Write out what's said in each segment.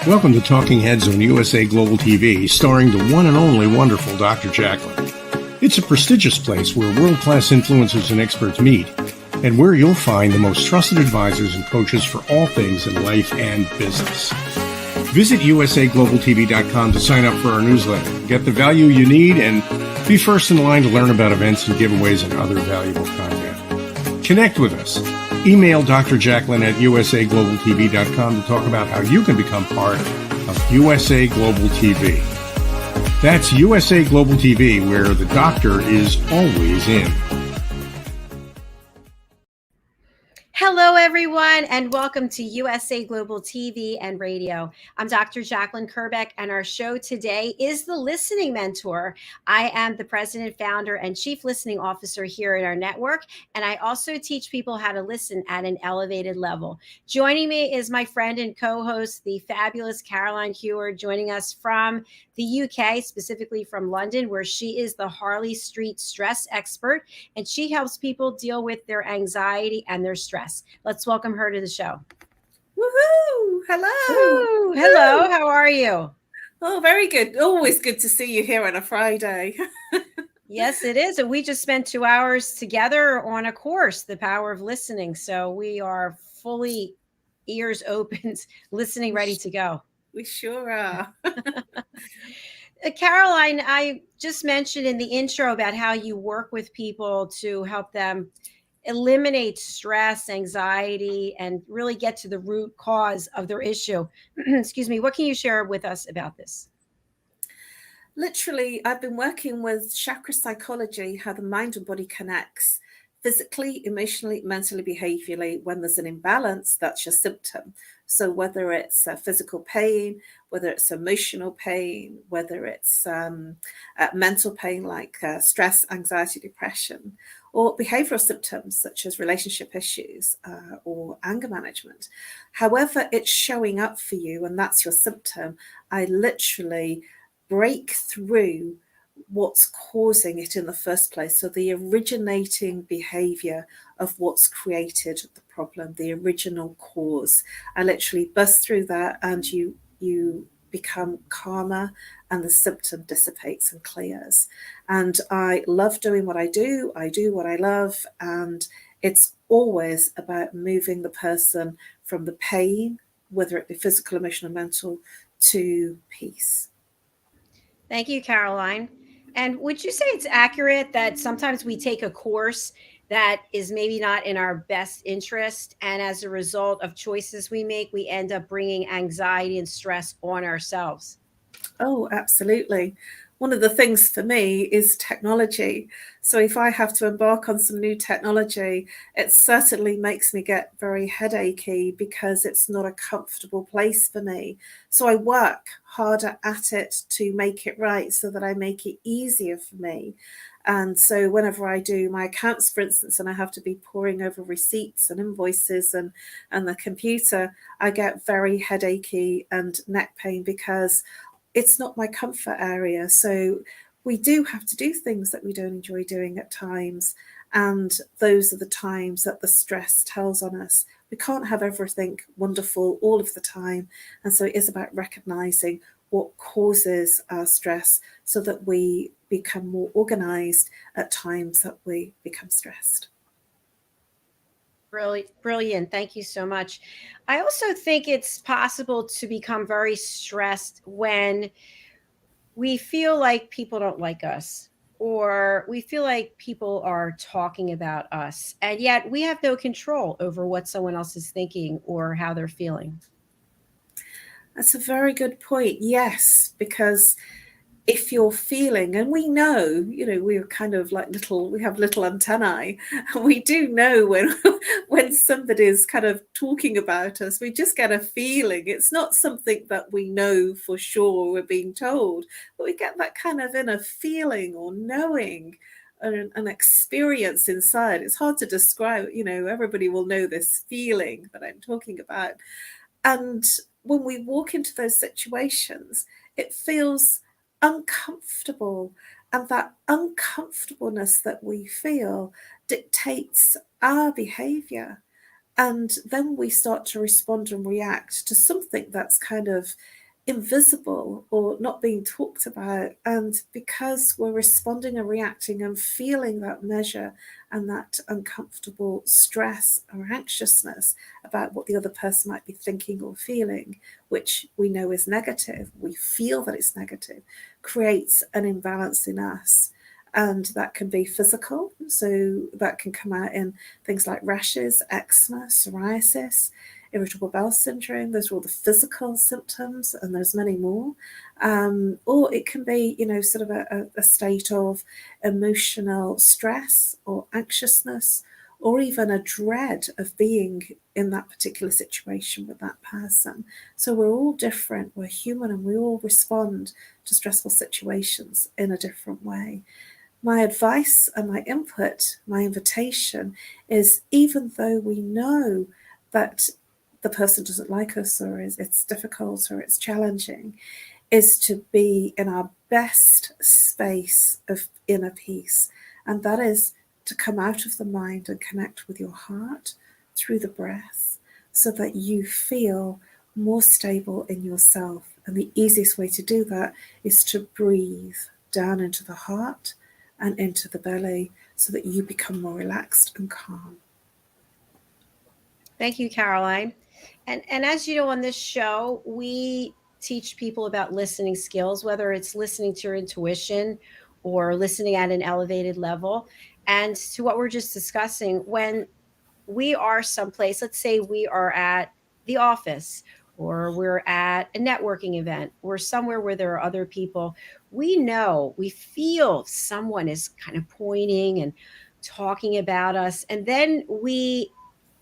Welcome to Talking Heads on USA Global TV, starring the one and only wonderful Dr. Jacalyn. It's a prestigious place where world-class influencers and experts meet, and where you'll find the most trusted advisors and coaches for all things in life and business. Visit usaglobaltv.com to sign up for our newsletter, get the value you need, and be first in line to learn about events and giveaways and other valuable content. Connect with us. Email Dr. Jacalyn at usaglobaltv.com to talk about how you can become part of USA Global TV. That's USA Global TV, where the doctor is always in. Hello, everyone, and welcome to USA Global TV and Radio. I'm Dr. Jacalyn Kerbeck, and our show today is The Listening Mentor. I am the president, founder, and chief listening officer here at our network, and I also teach people how to listen at an elevated level. Joining me is my friend and co-host, the fabulous Caroline HEWARD, joining us from the UK, specifically from London, where she is the Harley Street stress expert, and she helps people deal with their anxiety and their stress. Let's welcome her to the show. Woohoo! Hello. Woo! Hello. How are you? Oh, very good. Always good to see you here on a Friday. Yes, it is. And we just spent 2 hours together on a course, The Power of Listening. So we are fully ears open, listening, ready to go. We sure are. Caroline, I just mentioned in the intro about how you work with people to help them eliminate stress, anxiety, and really get to the root cause of their issue. Excuse me. What can you share with us about this? Literally, I've been working with chakra psychology, how the mind and body connects physically, emotionally, mentally, behaviorally. When there's an imbalance, that's your symptom. So whether it's physical pain, whether it's emotional pain, whether it's mental pain like stress, anxiety, depression, or behavioral symptoms such as relationship issues or anger management. However it's showing up for you, and that's your symptom, I literally break through what's causing it in the first place. So the originating behavior of what's created the problem, the original cause. I literally bust through that, and you become calmer, and the symptom dissipates and clears. And I love doing what I do. I do what I love. And it's always about moving the person from the pain, whether it be physical, emotional, mental, to peace. Thank you, Caroline. And would you say it's accurate that sometimes we take a course that is maybe not in our best interest, and as a result of choices we make, we end up bringing anxiety and stress on ourselves? Oh, absolutely. One of the things for me is technology. So if I have to embark on some new technology, it certainly makes me get very headachy because it's not a comfortable place for me. So I work harder at it to make it right, so that I make it easier for me. And so whenever I do my accounts, for instance, and I have to be poring over receipts and invoices and the computer, I get very headachy and neck pain because it's not my comfort area. So we do have to do things that we don't enjoy doing at times. And those are the times that the stress tells on us. We can't have everything wonderful all of the time. And so it is about recognizing what causes our stress, so that we become more organized at times that we become stressed. Brilliant. Thank you so much. I also think it's possible to become very stressed when we feel like people don't like us, or we feel like people are talking about us, and yet we have no control over what someone else is thinking or how they're feeling. That's a very good point. Yes, because if you're feeling, and we know, we're kind of like we have little antennae, and we do know when somebody's kind of talking about us. We just get a feeling. It's not something that we know for sure we're being told, but we get that kind of inner feeling or knowing, an experience inside. It's hard to describe. Everybody will know this feeling that I'm talking about. And when we walk into those situations, it feels uncomfortable, and that uncomfortableness that we feel dictates our behavior. And then we start to respond and react to something that's kind of invisible or not being talked about. And because we're responding and reacting and feeling that measure and that uncomfortable stress or anxiousness about what the other person might be thinking or feeling, which we know is negative, we feel that it's negative, creates an imbalance in us. And that can be physical, so that can come out in things like rashes, eczema, psoriasis, irritable bowel syndrome. Those are all the physical symptoms, and there's many more. Or it can be, sort of a state of emotional stress or anxiousness, or even a dread of being in that particular situation with that person. So we're all different, we're human, and we all respond to stressful situations in a different way. My advice and my input, my invitation is, even though we know that the person doesn't like us, or it's difficult or it's challenging, is to be in our best space of inner peace. And that is to come out of the mind and connect with your heart through the breath, so that you feel more stable in yourself. And the easiest way to do that is to breathe down into the heart and into the belly, so that you become more relaxed and calm. Thank you, Caroline. And as you know, on this show, we teach people about listening skills, whether it's listening to your intuition or listening at an elevated level. And to what we're just discussing, when we are someplace, let's say we are at the office, or we're at a networking event, or somewhere where there are other people, we feel someone is kind of pointing and talking about us. And then we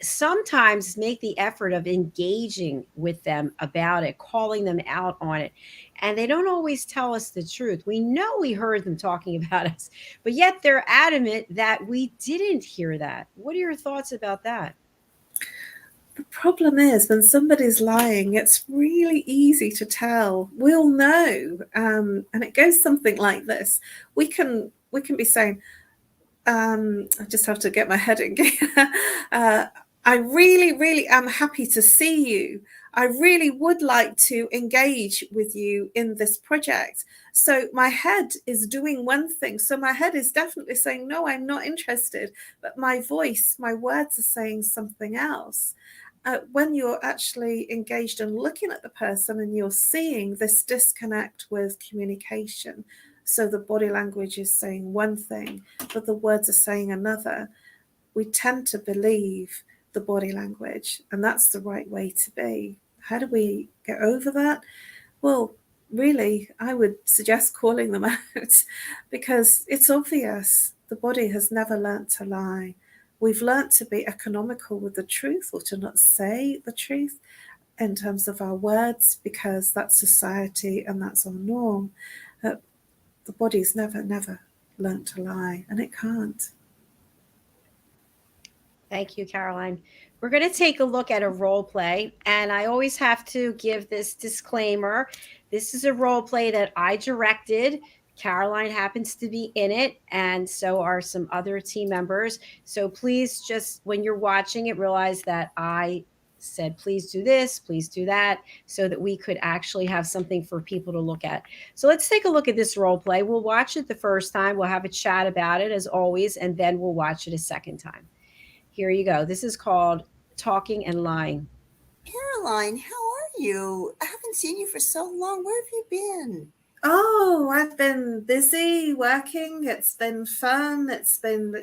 sometimes make the effort of engaging with them about it, calling them out on it. And they don't always tell us the truth. We know we heard them talking about us, but yet they're adamant that we didn't hear that. What are your thoughts about that? The problem is, when somebody's lying, it's really easy to tell. We'll know. And it goes something like this. We can be saying, I just have to get my head in gear. I really, really am happy to see you. I really would like to engage with you in this project. So my head is doing one thing. So my head is definitely saying, no, I'm not interested. But my voice, my words are saying something else. When you're actually engaged and looking at the person, and you're seeing this disconnect with communication, so the body language is saying one thing, but the words are saying another, we tend to believe the body language, and that's the right way to be. How do we get over that? Well, really, I would suggest calling them out, because it's obvious. The body has never learnt to lie. We've learnt to be economical with the truth, or to not say the truth in terms of our words, because that's society and that's our norm. The body's never learnt to lie, and it can't. Thank you, Caroline. We're going to take a look at a role play, and I always have to give this disclaimer. This is a role play that I directed. Caroline happens to be in it, and so are some other team members. So please, just when you're watching it, realize that I said, please do this, please do that, so that we could actually have something for people to look at. So let's take a look at this role play. We'll watch it the first time. We'll have a chat about it as always, and then we'll watch it a second time. Here you go. This is called Talking and Lying. Caroline, how are you? I haven't seen you for so long. Where have you been? Oh, I've been busy working. It's been fun. It's been,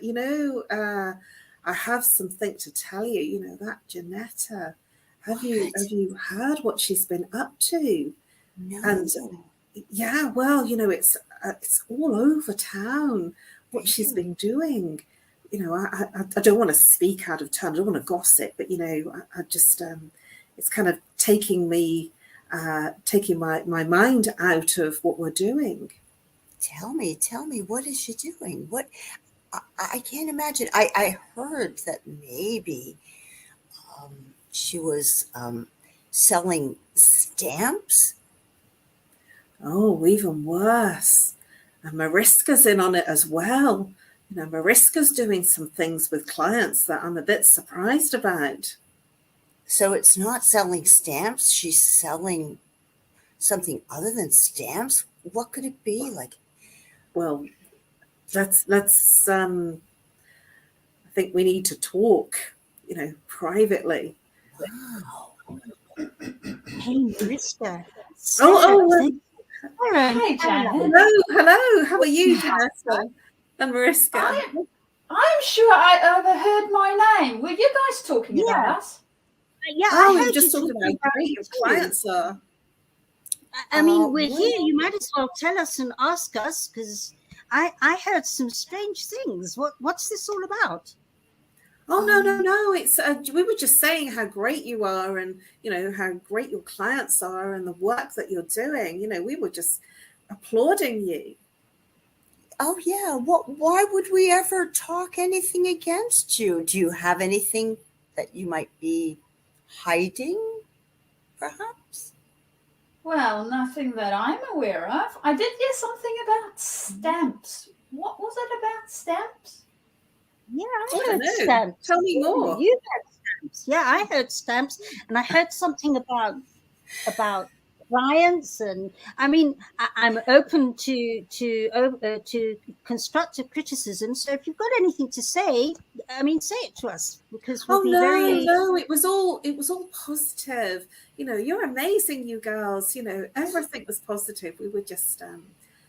I have something to tell you. That Janetta. Have you heard what she's been up to? No. And yeah, well, it's all over town what she's been doing. I don't want to speak out of turn. I don't want to gossip, but I just it's kind of taking my mind out of what we're doing. Tell me, what is she doing? What? I can't imagine. I heard that maybe she was selling stamps. Oh, even worse. And Mariska's in on it as well. Mariska's doing some things with clients that I'm a bit surprised about. So it's not selling stamps. She's selling something other than stamps. What could it be like? Well, let's I think we need to talk, privately. Wow. Hey, Mariska. Oh, Hello. Hey, Janet. hello. How are you, Janessa and Mariska? I'm sure I overheard my name. Were you guys talking about us? Yeah, Oh, I we're heard just you talking about how great your clients are. I mean, we're here. You might as well tell us and ask us, because I heard some strange things. What's this all about? Oh, no. It's we were just saying how great you are, and how great your clients are, and the work that you're doing. We were just applauding you. Oh yeah. Why would we ever talk anything against you? Do you have anything that you might be hiding, perhaps? Well, nothing that I'm aware of. I did hear something about stamps. What was it about stamps? Yeah, I I don't heard know. stamps. Tell me more. You heard stamps. Yeah, I heard stamps, and I heard something about clients, and I mean, I'm open to constructive criticism. So if you've got anything to say, I mean, say it to us, because we'll Oh be no, it was all positive. You're amazing, you girls. Everything was positive. We were just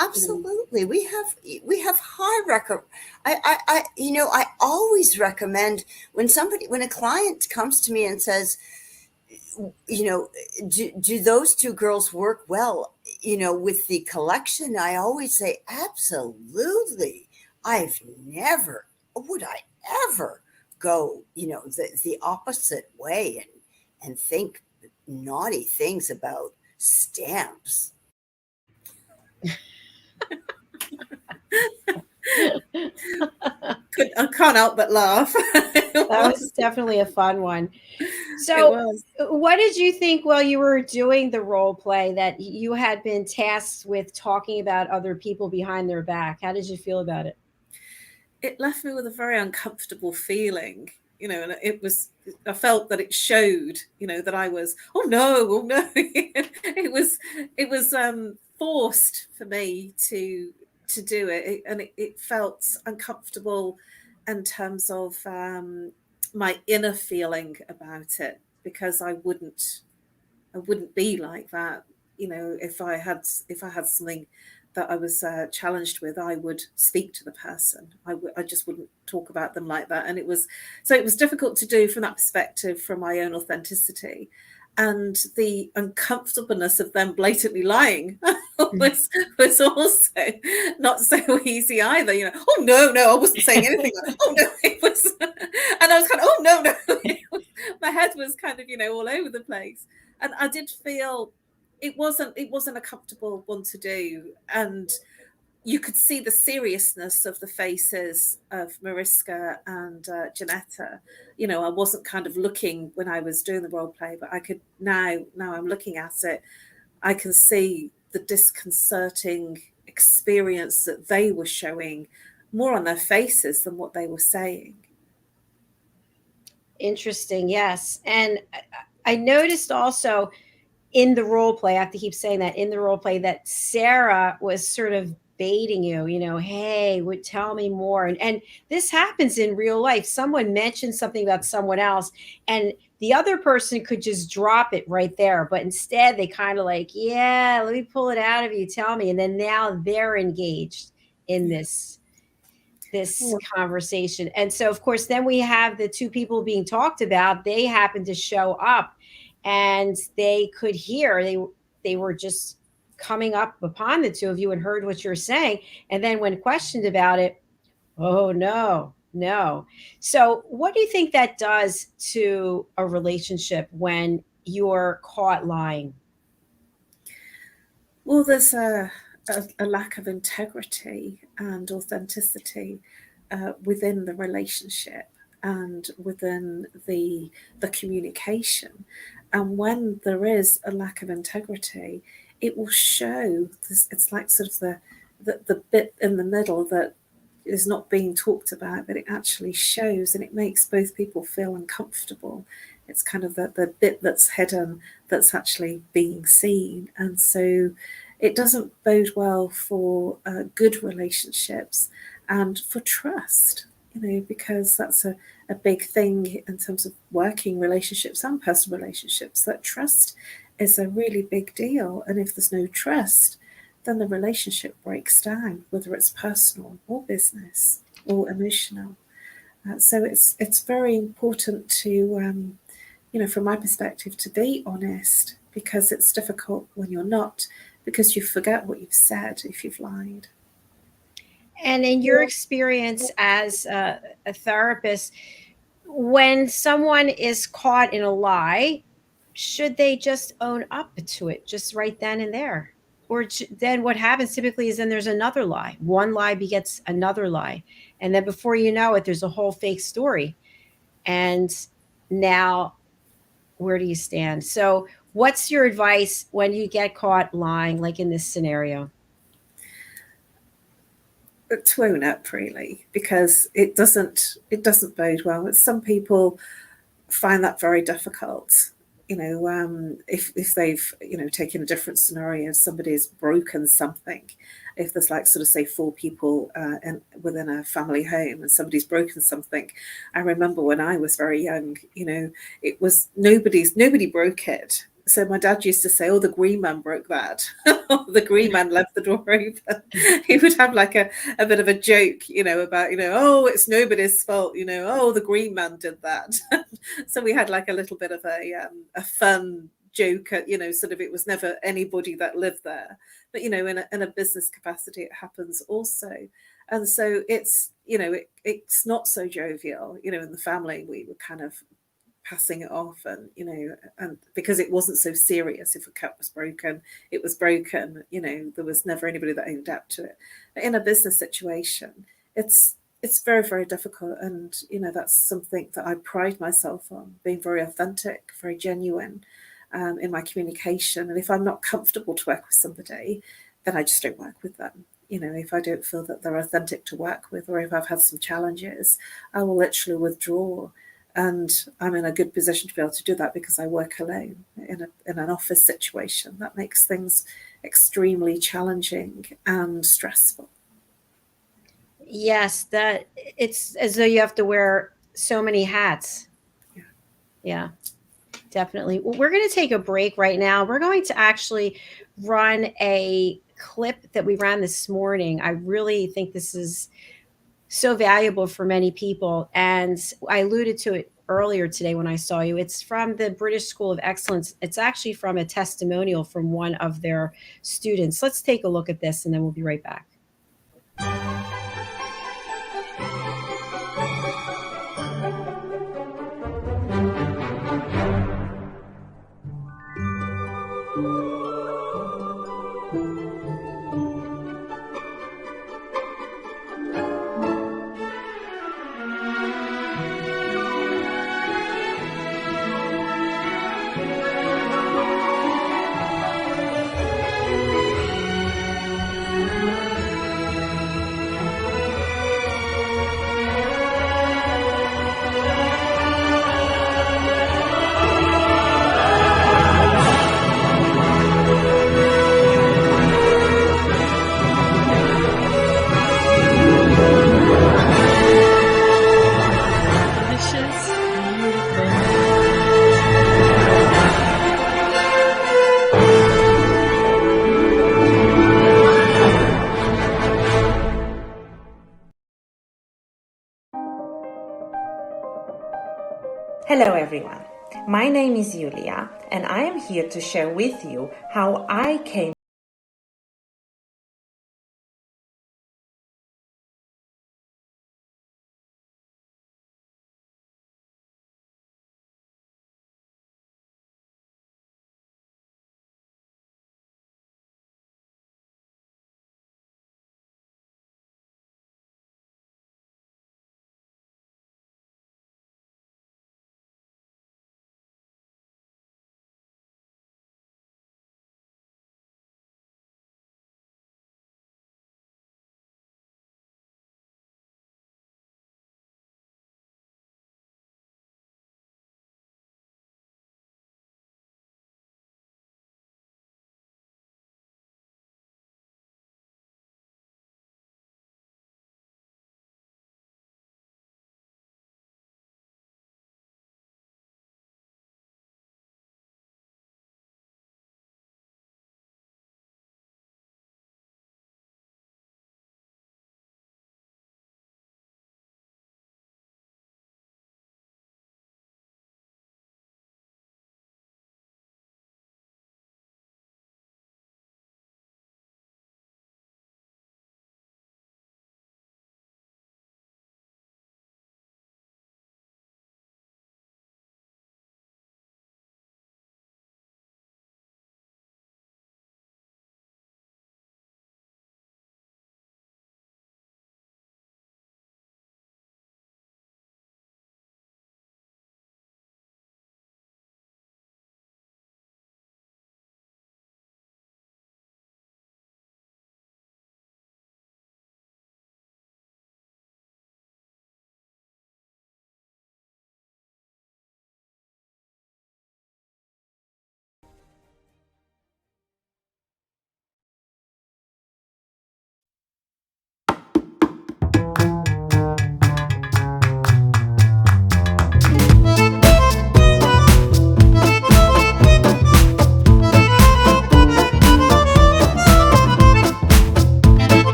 Absolutely. We have high record. I always recommend when a client comes to me and says, do those two girls work well, with the collection? I always say, absolutely. Would I ever go, the opposite way and think naughty things about stamps. I can't help but laugh. That was definitely a fun one. So, what did you think while you were doing the role play that you had been tasked with talking about other people behind their back? How did you feel about it? It left me with a very uncomfortable feeling, and I felt that it showed, that I was, oh no. It was forced for me to do it, and it felt uncomfortable in terms of my inner feeling about it, because I wouldn't be like that. If I had something that I was challenged with, I would speak to the person. I just wouldn't talk about them like that. And it was difficult to do from that perspective, from my own authenticity, and the uncomfortableness of them blatantly lying was also not so easy either. Oh no, I wasn't saying anything. Oh no, it was, and I was kind of, oh no. My head was kind of, all over the place. And I did feel it wasn't a comfortable one to do. And you could see the seriousness of the faces of Mariska and Janetta. I wasn't kind of looking when I was doing the role play, but I could now I'm looking at it, I can see the disconcerting experience that they were showing more on their faces than what they were saying. Interesting, yes. And I noticed also in the role play, I have to keep saying that, in the role play, that Sarah was sort of baiting you, hey, tell me more. And this happens in real life. Someone mentions something about someone else, and the other person could just drop it right there. But instead, they kind of like, yeah, let me pull it out of you. Tell me. And then now they're engaged in this conversation. And so, of course, then we have the two people being talked about. They happen to show up, and they could hear, they were just coming up upon the two of you and heard what you're saying. And then when questioned about it, oh no. So what do you think that does to a relationship when you're caught lying? Well, there's a lack of integrity and authenticity within the relationship and within the communication. And when there is a lack of integrity, it will show this. It's like sort of the bit in the middle that is not being talked about, but it actually shows, and it makes both people feel uncomfortable. It's kind of the bit that's hidden that's actually being seen. And so it doesn't bode well for good relationships and for trust, because that's a big thing in terms of working relationships and personal relationships, that trust is a really big deal. And if there's no trust, then the relationship breaks down, whether it's personal or business or emotional. So it's very important to, from my perspective, to be honest, because it's difficult when you're not, because you forget what you've said if you've lied. And in your experience as a therapist, when someone is caught in a lie, should they just own up to it just right then and there? Or then what happens typically is then there's another lie. One lie begets another lie. And then before you know it, there's a whole fake story. And now, where do you stand? So what's your advice when you get caught lying, like in this scenario? To own up, really, because it doesn't bode well. Some people find that very difficult. If they've taken a different scenario, somebody's broken something, if there's like sort of say 4 people within a family home and somebody's broken something. I remember when I was very young, it was nobody broke it. So my dad used to say, "Oh, the green man broke that." The green man left the door open. He would have like a bit of a joke, about, "Oh, it's nobody's fault," "Oh, the green man did that." So we had like a little bit of a fun joke, sort of, it was never anybody that lived there. But, in a business capacity, it happens also. And so it's, it's not so jovial, in the family. We were kind of passing it off, and and because it wasn't so serious, if a cup was broken, it was broken. There was never anybody that owned up to it. But in a business situation, it's very, very difficult. And that's something that I pride myself on, being very authentic, very genuine in my communication. And if I'm not comfortable to work with somebody, then I just don't work with them. If I don't feel that they're authentic to work with, or if I've had some challenges, I will literally withdraw. And I'm in a good position to be able to do that because I work alone in an office situation. That makes things extremely challenging and stressful. Yes, that it's as though you have to wear so many hats. Yeah, definitely. Well, we're going to take a break right now. We're going to actually run a clip that we ran this morning. I really think this is so valuable for many people. And I alluded to it earlier today when I saw you. It's from the British School of Excellence. It's actually from a testimonial from one of their students. Let's take a look at this and then we'll be right back. Hello everyone, my name is Julia and I am here to share with you how I came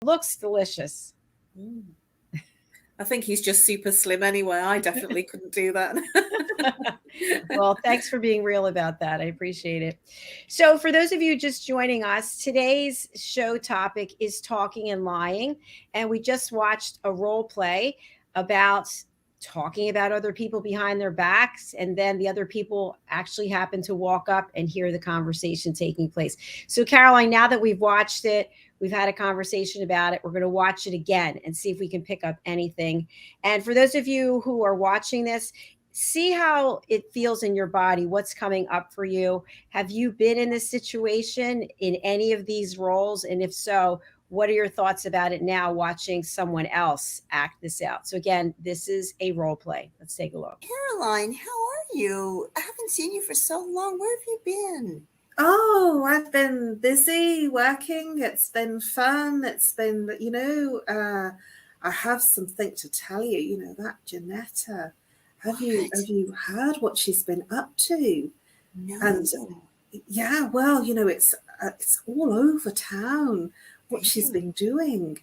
Looks delicious. I think he's just super slim anyway. I definitely couldn't do that. Well, thanks for being real about that. I appreciate it. So, for those of you just joining us, today's show topic is talking and lying. And we just watched a role play about talking about other people behind their backs. And then the other people actually happen to walk up and hear the conversation taking place. So, Caroline, now that we've watched it, we've had a conversation about it, we're going to watch it again and see if we can pick up anything. And for those of you who are watching this, see how it feels in your body. What's coming up for you? Have you been in this situation in any of these roles? And if so, what are your thoughts about it now, watching someone else act this out? So again, this is a role play. Let's take a look. Caroline, how are you? I haven't seen you for so long. Where have you been? Oh, I've been busy working. It's been fun. It's been, I have something to tell you, that Janetta. Have you heard what she's been up to? No. And yeah, well, it's all over town what she's been doing.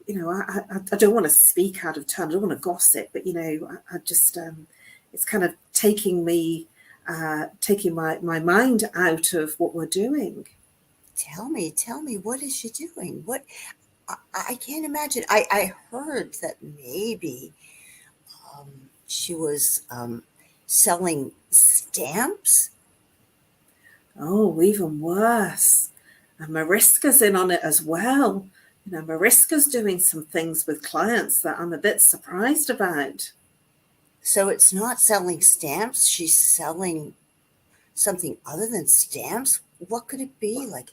I don't want to speak out of turn. I don't want to gossip, but I just it's kind of taking my mind out of what we're doing. Tell me, what is she doing? What I can't imagine. I heard that maybe she was selling stamps. Oh, even worse. And Mariska's in on it as well. Mariska's doing some things with clients that I'm a bit surprised about. So it's not selling stamps. She's selling something other than stamps. What could it be like?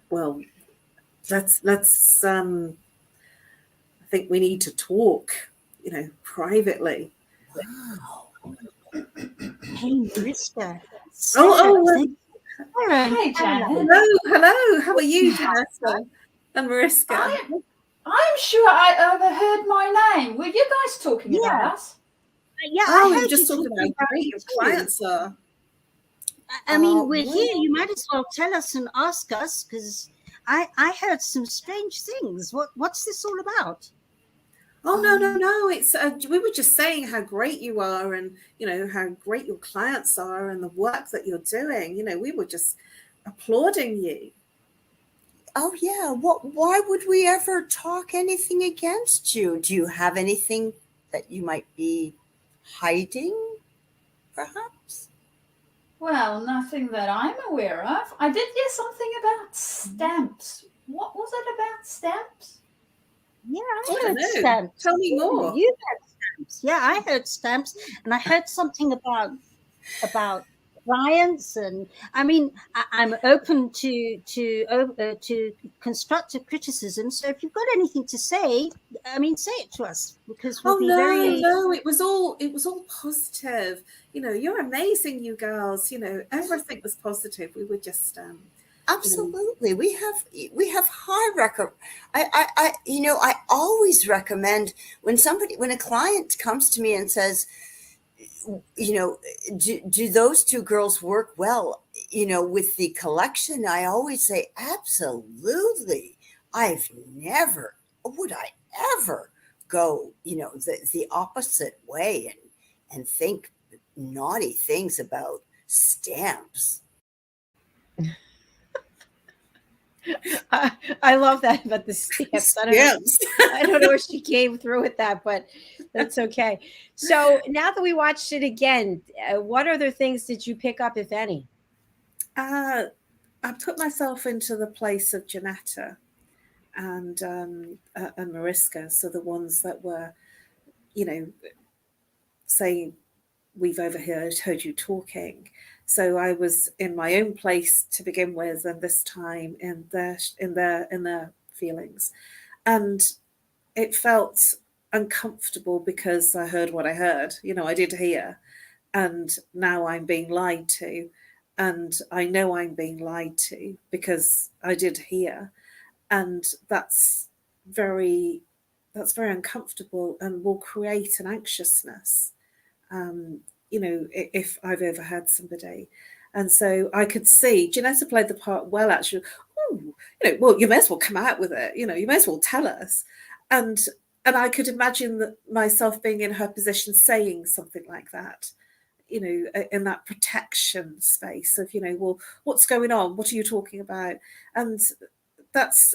Well, let's I think we need to talk, privately. Wow. Hey, Mariska. Hey, Janet. Hello. How are you, Janetta and Mariska? I'm sure I overheard my name. Were you guys talking about us? Yeah, Oh, I I'm heard just you talking about how great your clients are. I mean, we're here. You might as well tell us and ask us, because I heard some strange things. What's this all about? Oh, no. It's we were just saying how great you are, and how great your clients are, and the work that you're doing. We were just applauding you. Oh yeah. Why would we ever talk anything against you? Do you have anything that you might be hiding, perhaps? Well, nothing that I'm aware of. I did hear something about stamps. What was it about stamps? Yeah, I I don't heard know. stamps. Tell me more. You heard stamps. Yeah, I heard stamps, and I heard something about clients, and I mean, I'm open to constructive criticism. So if you've got anything to say, I mean, say it to us, because we'll be very. No, it was all positive. You're amazing, you girls. Everything was positive. We were just Absolutely. We have high record. I always recommend when a client comes to me and says, do those two girls work well, with the collection? I always say, absolutely. Would I ever go, the opposite way and think naughty things about stamps. I love that about the stamps. I don't know where she came through with that, but that's okay. So now that we watched it again, what other things did you pick up, if any? I put myself into the place of Janetta and Mariska, so the ones that were, saying we've heard you talking. So I was in my own place to begin with, and this time in their feelings, and it felt uncomfortable because I heard what I heard. I did hear, and now I'm being lied to, and I know I'm being lied to because I did hear, and that's very uncomfortable and will create an anxiousness. If I've overheard somebody. And so I could see Janetta played the part well, actually. well, you may as well come out with it. You may as well tell us. And I could imagine that myself being in her position saying something like that, in that protection space of, well, what's going on? What are you talking about? And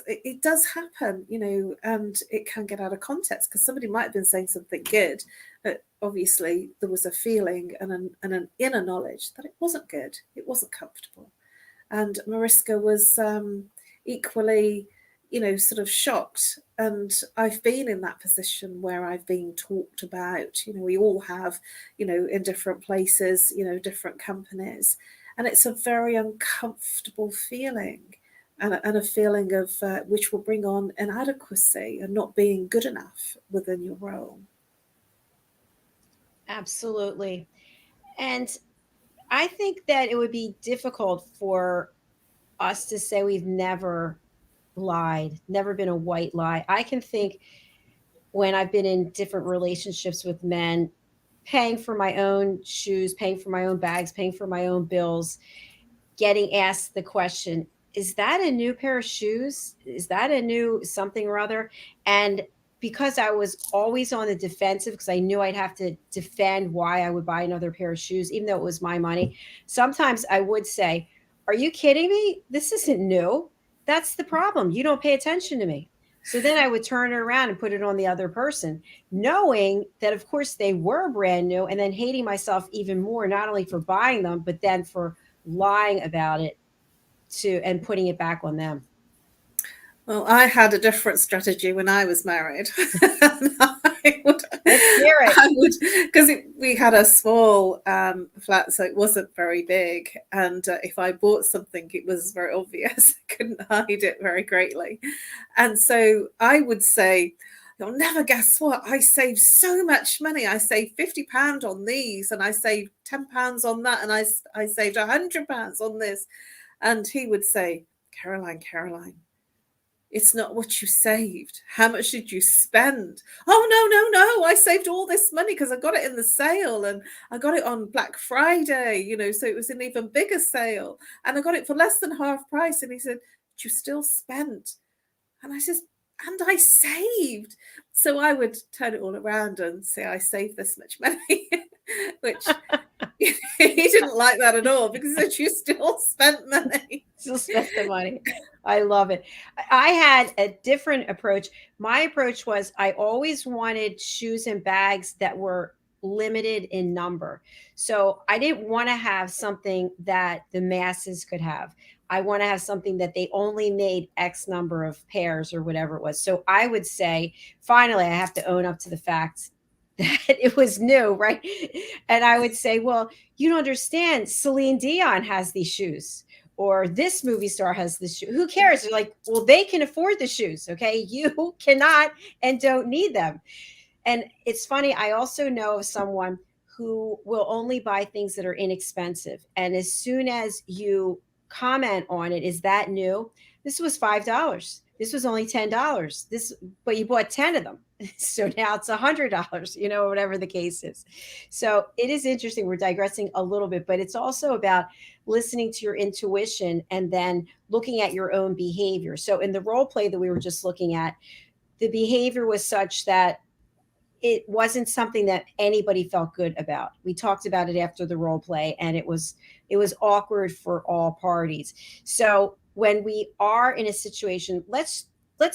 it does happen, and it can get out of context because somebody might have been saying something good, but obviously there was a feeling and an inner knowledge that it wasn't good, it wasn't comfortable. And Mariska was equally, sort of shocked. And I've been in that position where I've been talked about, we all have, in different places, different companies. And it's a very uncomfortable feeling. And a feeling of which will bring on inadequacy and not being good enough within your role. Absolutely. And I think that it would be difficult for us to say we've never lied, never been a white lie. I can think when I've been in different relationships with men, paying for my own shoes, paying for my own bags, paying for my own bills, getting asked the question, is that a new pair of shoes? Is that a new something or other? And because I was always on the defensive, because I knew I'd have to defend why I would buy another pair of shoes, even though it was my money, sometimes I would say, are you kidding me? This isn't new. That's the problem. You don't pay attention to me. So then I would turn it around and put it on the other person, knowing that, of course, they were brand new, and then hating myself even more, not only for buying them, but then for lying about it and putting it back on them. Well, I had a different strategy when I was married. Let's hear it. Because we had a small flat, so it wasn't very big. And if I bought something, it was very obvious. I couldn't hide it very greatly. And so I would say, you'll never guess what, I saved so much money. I saved £50 on these, and I saved £10 on that, and I saved £100 on this. And he would say, Caroline, it's not what you saved. How much did you spend? Oh, no. I saved all this money because I got it in the sale, and I got it on Black Friday, so it was an even bigger sale, and I got it for less than half price. And he said, but you still spent. And I said, and I saved. So I would turn it all around and say, I saved this much money, which he didn't like that at all, because he said, you still spent money. Still spent the money. I love it. I had a different approach. My approach was I always wanted shoes and bags that were limited in number. So I didn't want to have something that the masses could have. I want to have something that they only made X number of pairs or whatever it was. So I would say, finally, I have to own up to the fact that it was new, right? And I would say, well, you don't understand. Celine Dion has these shoes, or this movie star has this shoe. Who cares? They're like, well, they can afford the shoes. Okay. You cannot and don't need them. And it's funny. I also know of someone who will only buy things that are inexpensive. And as soon as you comment on it, is that new? This was $5. This was only $10. But you bought 10 of them. So now it's $100, whatever the case is. So it is interesting. We're digressing a little bit, but it's also about listening to your intuition and then looking at your own behavior. So in the role play that we were just looking at, the behavior was such that it wasn't something that anybody felt good about. We talked about it after the role play, and it was awkward for all parties. So when we are in a situation, let's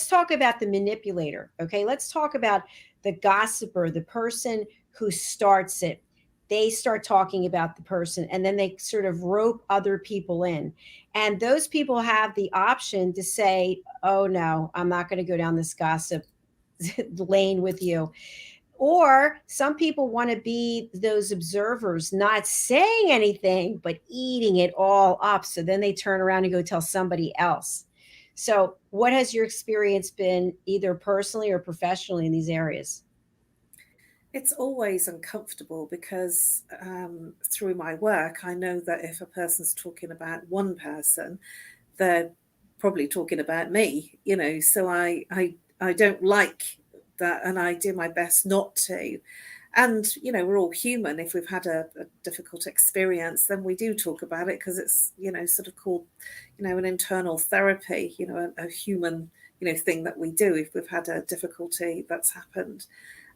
talk about the manipulator. Okay. Let's talk about the gossiper, the person who starts it. They start talking about the person, and then they sort of rope other people in. And those people have the option to say, oh no, I'm not going to go down this gossip lane with you. Or some people want to be those observers, not saying anything, but eating it all up. So then they turn around and go tell somebody else. So what has your experience been, either personally or professionally, in these areas? It's always uncomfortable because through my work, I know that if a person's talking about one person, they're probably talking about me, so I don't like that, and I do my best not to. And, you know, we're all human. If we've had a difficult experience, then we do talk about it, because it's, you know, sort of called, you know, an internal therapy, you know, a human, you know, thing that we do if we've had a difficulty that's happened.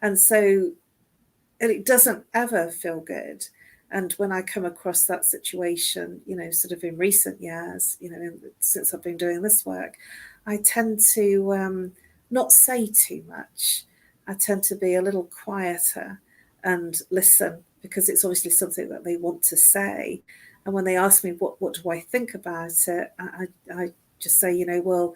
And so it doesn't ever feel good. And when I come across that situation, you know, sort of in recent years, you know, since I've been doing this work, I tend to not say too much. I tend to be a little quieter and listen, because it's obviously something that they want to say. And when they ask me what do I think about it, I just say, you know, well,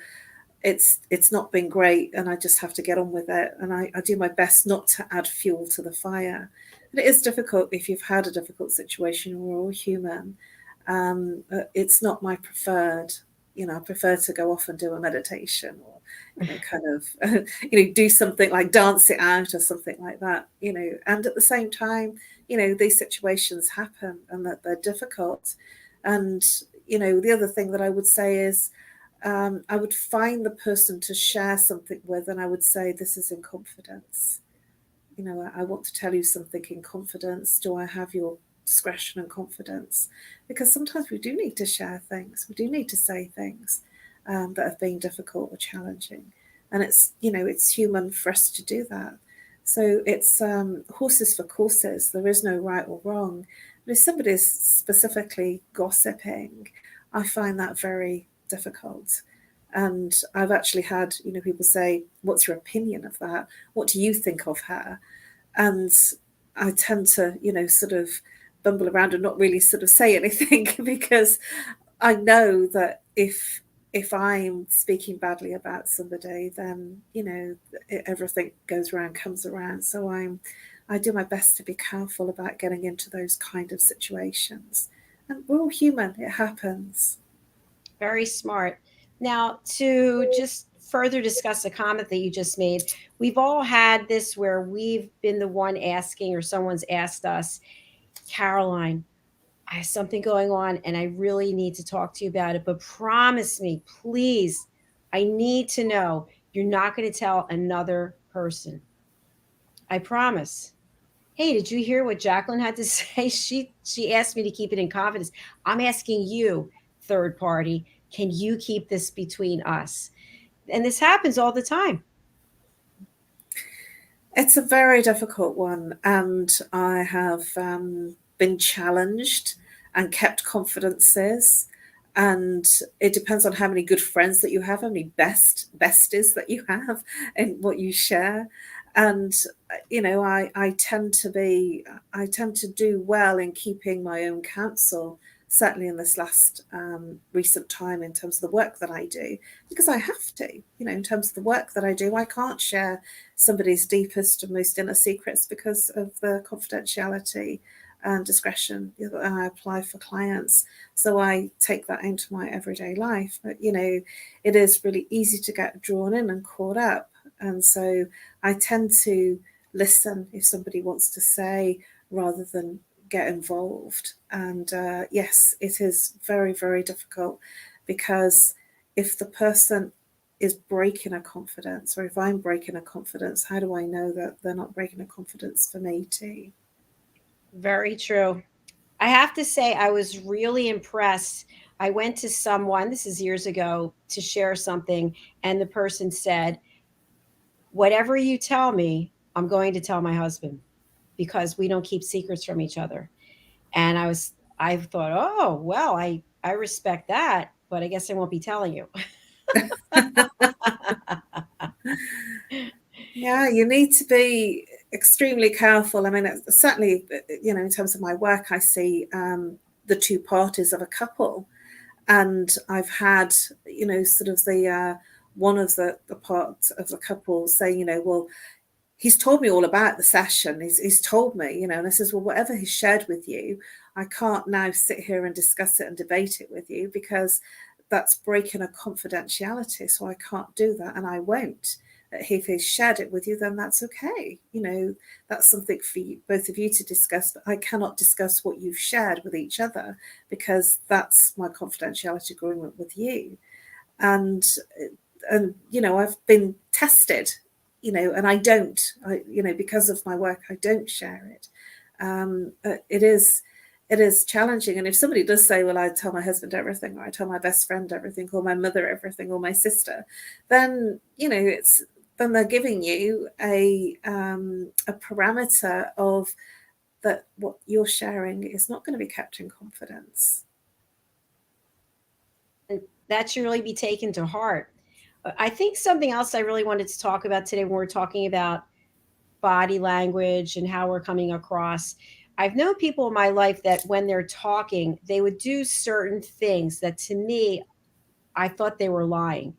it's not been great, and I just have to get on with it. And I do my best not to add fuel to the fire. But it is difficult if you've had a difficult situation. We're all human. It's not my preferred. You know, I prefer to go off and do a meditation, or, you know, kind of, you know, do something like dance it out or something like that, you know. And at the same time, you know, these situations happen and that they're difficult. And, you know, the other thing that I would say is, I would find the person to share something with, and I would say, this is in confidence. You know, I want to tell you something in confidence. Do I have your discretion and confidence? Because sometimes we do need to share things. We do need to say things that have been difficult or challenging. And it's, you know, it's human for us to do that. So it's horses for courses. There is no right or wrong. But if somebody is specifically gossiping, I find that very difficult. And I've actually had, you know, people say, what's your opinion of that? What do you think of her? And I tend to, you know, sort of bumble around and not really sort of say anything, because I know that if I'm speaking badly about somebody, then, you know, everything goes around, comes around. So I do my best to be careful about getting into those kind of situations. And we're all human. It happens. Very smart. Now, to just further discuss a comment that you just made, we've all had this where we've been the one asking, or someone's asked us, Caroline, I have something going on and I really need to talk to you about it, but promise me, please, I need to know you're not going to tell another person. I promise. Hey, did you hear what Jacalyn had to say? She asked me to keep it in confidence. I'm asking you, third party, can you keep this between us? And this happens all the time. It's a very difficult one, and I have been challenged and kept confidences. And it depends on how many good friends that you have, how many besties that you have, and what you share. And, you know, I tend to do well in keeping my own counsel, certainly in this last recent time, in terms of the work that I do, because I have to, you know, in terms of the work that I do, I can't share somebody's deepest and most inner secrets because of the confidentiality and discretion that I apply for clients. So I take that into my everyday life. But, you know, it is really easy to get drawn in and caught up. And so I tend to listen if somebody wants to say, rather than get involved. And yes, it is very, very difficult, because if the person is breaking a confidence, or if I'm breaking a confidence, how do I know that they're not breaking a confidence for me too? Very true. I have to say, I was really impressed. I went to someone, this is years ago, to share something, and the person said, whatever you tell me, I'm going to tell my husband, because we don't keep secrets from each other. And I thought, oh, well, I respect that, but I guess I won't be telling you. Yeah, you need to be extremely careful. I mean, certainly, you know, in terms of my work, I see the two parties of a couple. And I've had, you know, sort of the one of the part of the couple say, you know, well, he's told me all about the session. He's told me, you know, and I says, well, whatever he's shared with you, I can't now sit here and discuss it and debate it with you, because that's breaking a confidentiality. So I can't do that, and I won't. If he's shared it with you, then that's okay. You know, that's something for you, both of you to discuss, but I cannot discuss what you've shared with each other, because that's my confidentiality agreement with you. And you know, I've been tested and I don't, because of my work, I don't share it. It is challenging. And if somebody does say, well, I tell my husband everything, or I tell my best friend everything, or my mother everything, or my sister, then, then they're giving you a parameter of that what you're sharing is not going to be kept in confidence. And that should really be taken to heart. I think something else I really wanted to talk about today when we're talking about body language and how we're coming across. I've known people in my life that when they're talking, they would do certain things that to me, I thought they were lying.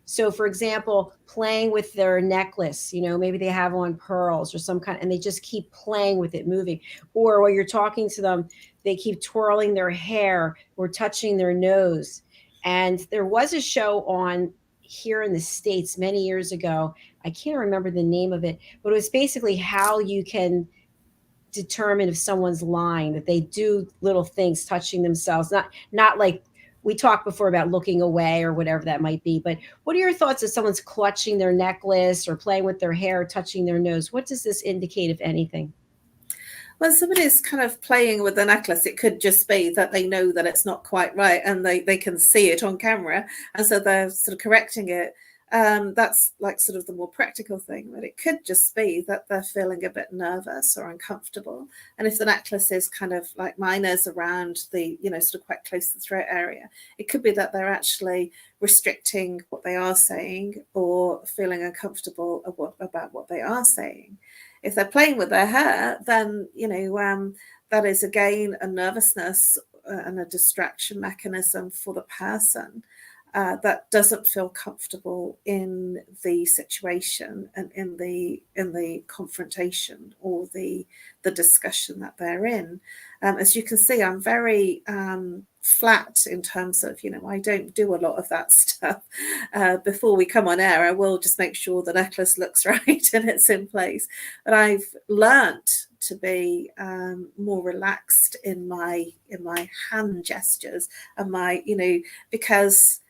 So, for example, playing with their necklace, maybe they have on pearls or some kind, and they just keep playing with it, moving. Or while you're talking to them, they keep twirling their hair or touching their nose. And there was a show on here in the States many years ago. I can't remember the name of it, but it was basically how you can determine if someone's lying, that they do little things touching themselves, not like we talked before about looking away or whatever that might be. But what are your thoughts if someone's clutching their necklace or playing with their hair, touching their nose? What does this indicate, if anything? When somebody's kind of playing with the necklace, it could just be that they know that it's not quite right, and they can see it on camera, and so they're sort of correcting it. That's like sort of the more practical thing, but it could just be that they're feeling a bit nervous or uncomfortable. And if the necklace is kind of like mine is around the, sort of quite close to the throat area, it could be that they're actually restricting what they are saying or feeling uncomfortable about what they are saying. If they're playing with their hair, then, that is again a nervousness and a distraction mechanism for the person. That doesn't feel comfortable in the situation and in the confrontation or the discussion that they're in. As you can see, I'm very flat in terms of, I don't do a lot of that stuff. Before we come on air, I will just make sure the necklace looks right and it's in place. But I've learnt to be more relaxed in my hand gestures and my, because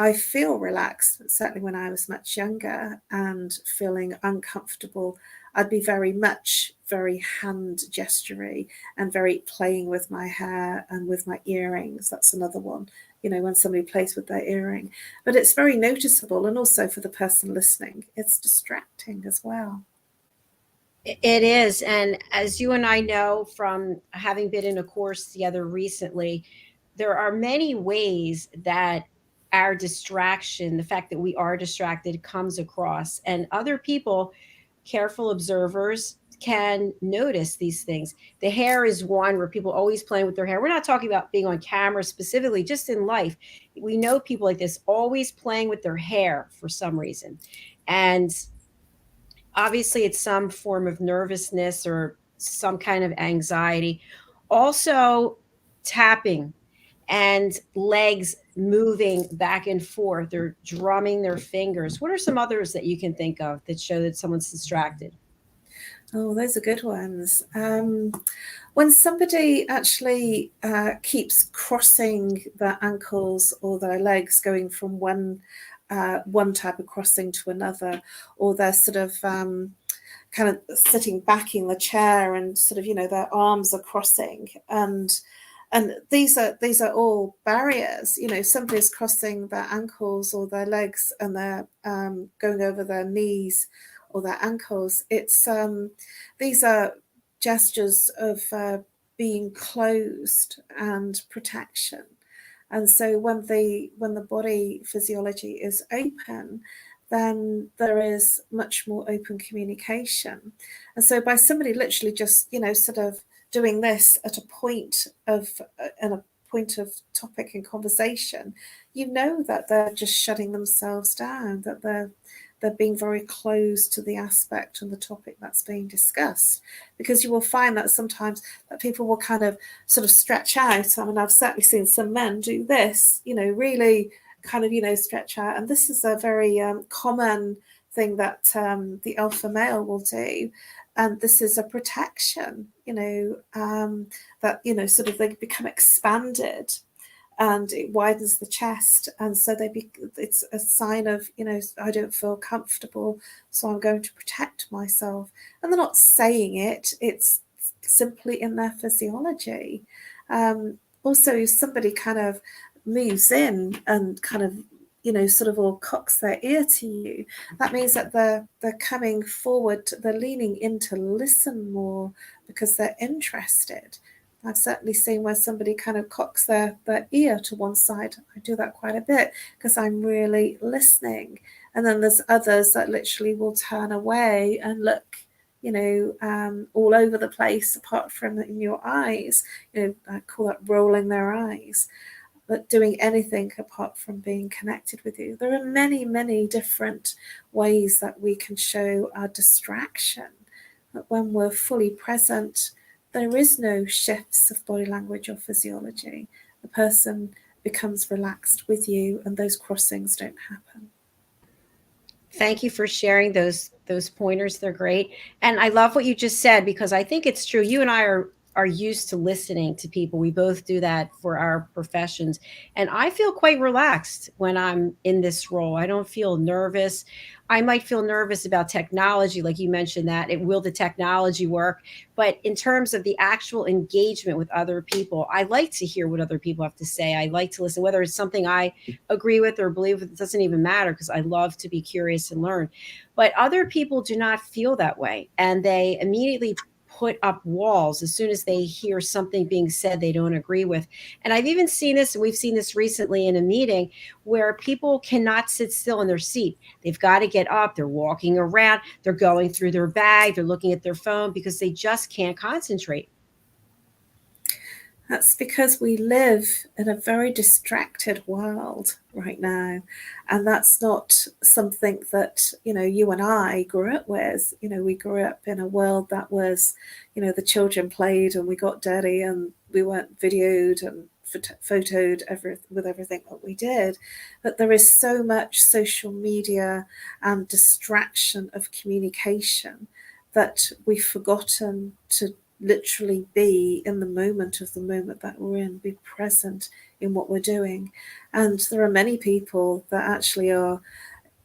I feel relaxed, certainly when I was much younger and feeling uncomfortable. I'd be very hand gestury and very playing with my hair and with my earrings. That's another one, when somebody plays with their earring. But it's very noticeable, and also for the person listening, it's distracting as well. It is. And as you and I know from having been in a course together recently, there are many ways that our distraction, the fact that we are distracted, comes across. And other people, careful observers, can notice these things. The hair is one where people are always playing with their hair. We're not talking about being on camera specifically, just in life. We know people like this always playing with their hair for some reason. And obviously it's some form of nervousness or some kind of anxiety. Also, tapping and legs moving back and forth or drumming their fingers. What are some others that you can think of that show that someone's distracted? Oh, those are good ones. When somebody actually keeps crossing their ankles or their legs, going from one type of crossing to another, or they're sort of kind of sitting back in the chair and sort of, their arms are crossing, and these are all barriers. Somebody's crossing their ankles or their legs and they're going over their knees or their ankles. It's these are gestures of being closed and protection. And so when the body physiology is open, then there is much more open communication. And so by somebody literally just, sort of doing this at a point of topic and conversation, that they're just shutting themselves down, that they're being very close to the aspect and the topic that's being discussed. Because you will find that sometimes that people will kind of sort of stretch out. I mean, I've certainly seen some men do this, really kind of, stretch out. And this is a very common thing that the alpha male will do. And this is a protection, that, sort of they become expanded. and it widens the chest, and so it's a sign of, I don't feel comfortable, so I'm going to protect myself. And they're not saying it, it's simply in their physiology. Also, if somebody kind of moves in and kind of sort of all cocks their ear to you, that means that they're coming forward, they're leaning in to listen more because they're interested. I've certainly seen where somebody kind of cocks their ear to one side. I do that quite a bit because I'm really listening. And then there's others that literally will turn away and look, all over the place, apart from in your eyes. I call that rolling their eyes, but doing anything apart from being connected with you. There are many, many different ways that we can show our distraction. But when we're fully present, there is no shifts of body language or physiology. The person becomes relaxed with you, and those crossings don't happen. Thank you for sharing those pointers. They're great. And I love what you just said, because I think it's true. You and I are used to listening to people. We both do that for our professions. And I feel quite relaxed when I'm in this role. I don't feel nervous. I might feel nervous about technology, like you mentioned that. Will the technology work? But in terms of the actual engagement with other people, I like to hear what other people have to say. I like to listen, whether it's something I agree with or believe with, it doesn't even matter, because I love to be curious and learn. But other people do not feel that way, and they immediately put up walls as soon as they hear something being said they don't agree with. And I've even seen this, and we've seen this recently in a meeting, where people cannot sit still in their seat. They've got to get up, they're walking around, they're going through their bag, they're looking at their phone, because they just can't concentrate. That's because we live in a very distracted world right now. And that's not something that, you and I grew up with. We grew up in a world that was, the children played and we got dirty and we weren't videoed and photoed with everything that we did. But there is so much social media and distraction of communication that we've forgotten to literally be in the moment that we're in, be present in what we're doing. And there are many people that actually are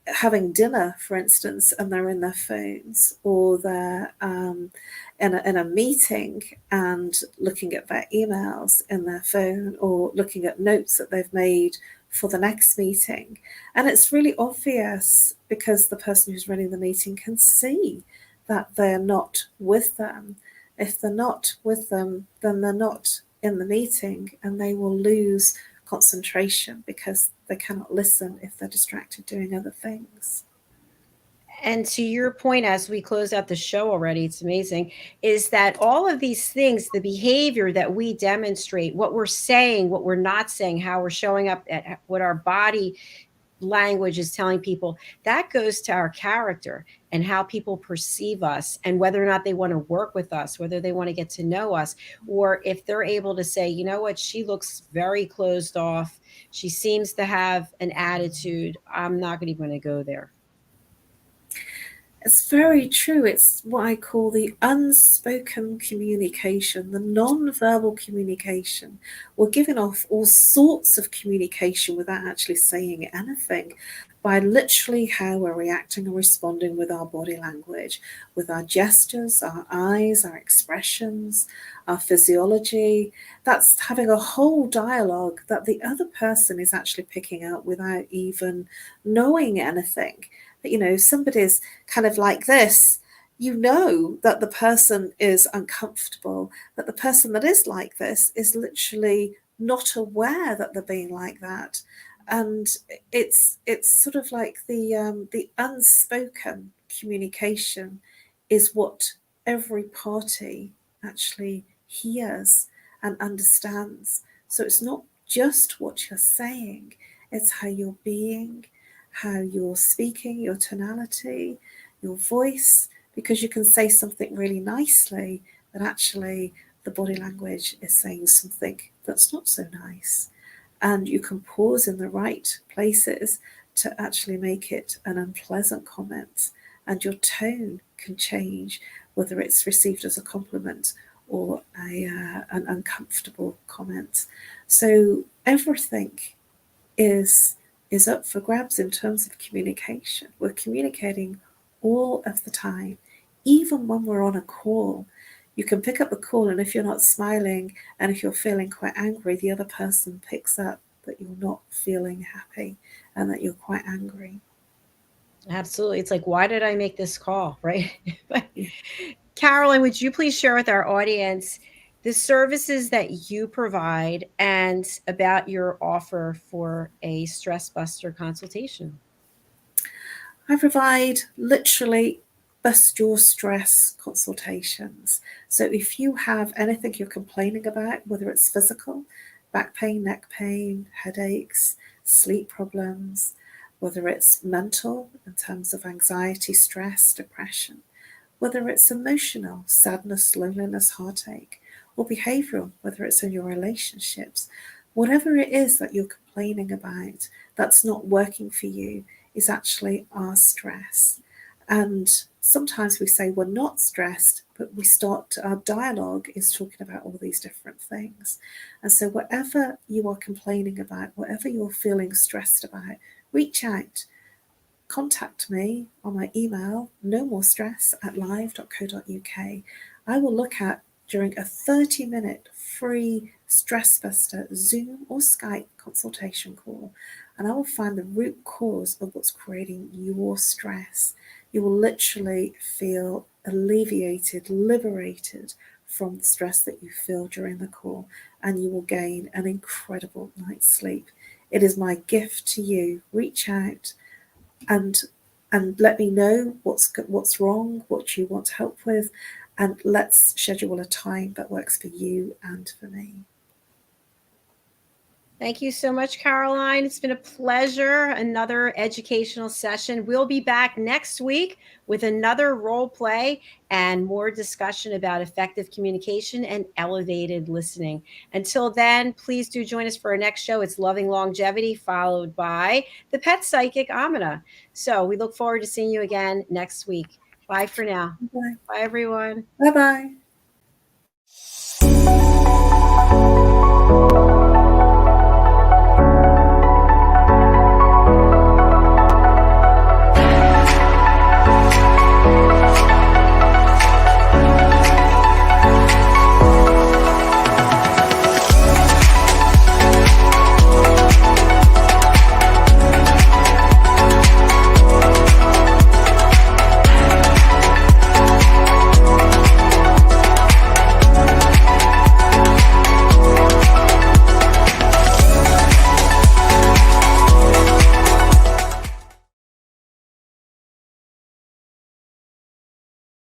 having dinner, for instance, and they're in their phones, or they're in a meeting and looking at their emails in their phone, or looking at notes that they've made for the next meeting. And it's really obvious, because the person who's running the meeting can see that they're not with them. If they're not with them, then they're not in the meeting, and they will lose concentration because they cannot listen if they're distracted doing other things. And to your point, as we close out the show already, it's amazing, is that all of these things, the behavior that we demonstrate, what we're saying, what we're not saying, how we're showing up, at what our body language is telling people, that goes to our character and how people perceive us, and whether or not they want to work with us, whether they want to get to know us, or if they're able to say, you know what, she looks very closed off, she seems to have an attitude, I'm not even going to go there. It's very true. It's what I call the unspoken communication, the non-verbal communication. We're giving off all sorts of communication without actually saying anything, by literally how we're reacting and responding with our body language, with our gestures, our eyes, our expressions, our physiology. That's having a whole dialogue that the other person is actually picking out without even knowing anything. If somebody's kind of like this, that the person is uncomfortable, that the person that is like this is literally not aware that they're being like that. And it's sort of like the unspoken communication is what every party actually hears and understands. So it's not just what you're saying, it's how you're being, how you're speaking, your tonality, your voice, because you can say something really nicely, but actually the body language is saying something that's not so nice. And you can pause in the right places to actually make it an unpleasant comment, and your tone can change, whether it's received as a compliment or an uncomfortable comment. So everything is up for grabs in terms of communication. We're communicating all of the time, even when we're on a call. You can pick up the call, and if you're not smiling and if you're feeling quite angry, the other person picks up that you're not feeling happy and that you're quite angry. Absolutely. It's like, why did I make this call, right? Yeah. Carolyn, would you please share with our audience the services that you provide and about your offer for a stress buster consultation? I provide literally bust your stress consultations. So if you have anything you're complaining about, whether it's physical, back pain, neck pain, headaches, sleep problems, whether it's mental in terms of anxiety, stress, depression, whether it's emotional, sadness, loneliness, heartache, or behavioral, whether it's in your relationships, whatever it is that you're complaining about that's not working for you is actually our stress. And sometimes we say we're not stressed, but our dialogue is talking about all these different things. And so whatever you are complaining about, whatever you're feeling stressed about, reach out. Contact me on my email, NoMoreStress@live.co.uk. I will look at during a 30-minute free stress buster Zoom or Skype consultation call, and I will find the root cause of what's creating your stress. You will literally feel alleviated, liberated from the stress that you feel during the call, and you will gain an incredible night's sleep. It is my gift to you. Reach out and let me know what's wrong, what you want help with, and let's schedule a time that works for you and for me. Thank you so much, Caroline. It's been a pleasure. Another educational session. We'll be back next week with another role play and more discussion about effective communication and elevated listening. Until then, please do join us for our next show. It's Loving Longevity, followed by the Pet Psychic Amina. So we look forward to seeing you again next week. Bye for now. Bye. Bye, everyone. Bye-bye.